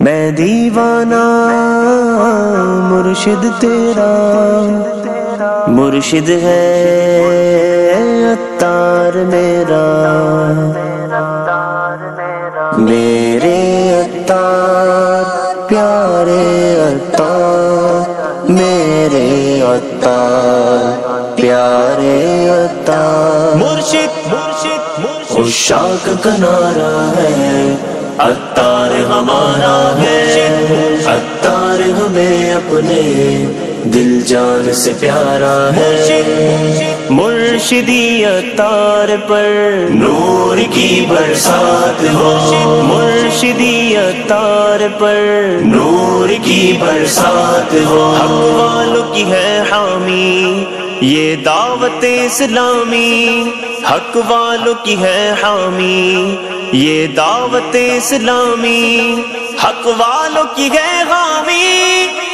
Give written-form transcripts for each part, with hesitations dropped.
میں دیوانہ مرشد تیرا، مرشد ہے عطار میرا، میرے عطار پیارے عطار، میرے عطار پیارے عطار، مرشد عشاق کا نعرہ ہے، عطار ہمارا ہے، عطار ہمیں اپنے دل جان سے پیارا ہے، مرشدی عطار پر نور کی برسات ہو، مرشدی عطار پر نور کی برسات ہو، حق والوں کی ہے حامی یہ دعوت اسلامی، حق والوں کی ہے حامی یہ دعوت اسلامی، حق والوں کی ہے حامی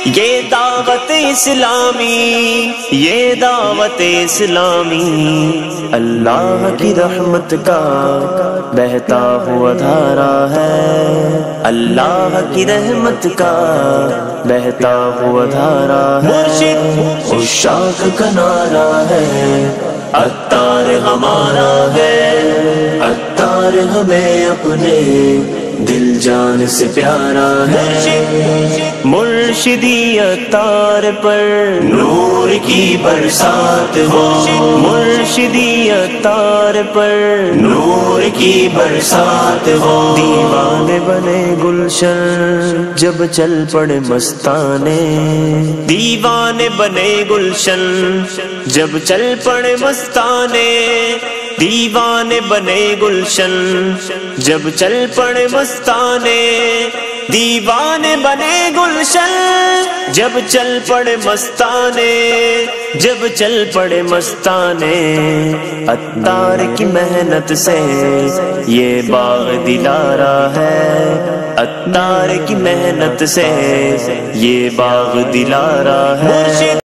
یہ دعوت اسلامی، یہ دعوت اسلامی، اللہ کی رحمت کا بہتا ہوا دھارا ہے، اللہ کی رحمت کا بہتا ہوا دھارا ہے، عشاق کا نعرہ ہے، عطار ہمارا ہے، عطار ہمیں اپنے دل جان سے پیارا ہے، مرشدی عطار پر نور کی برسات ہو، مرشدی عطار پر نور کی برسات ہو، دیوانے بنے گلشن جب چل پڑے مستانے، دیوانے بنے گلشن جب چل پڑے مستانے، دیوانے بنے گلشن جب چل پڑے مستانے، دیوانے بنے گلشن جب چل پڑے مستانے، جب چل پڑے مستانے، عطار کی محنت سے یہ باغ دلارا ہے، عطار کی محنت سے یہ باغ دلارا ہے۔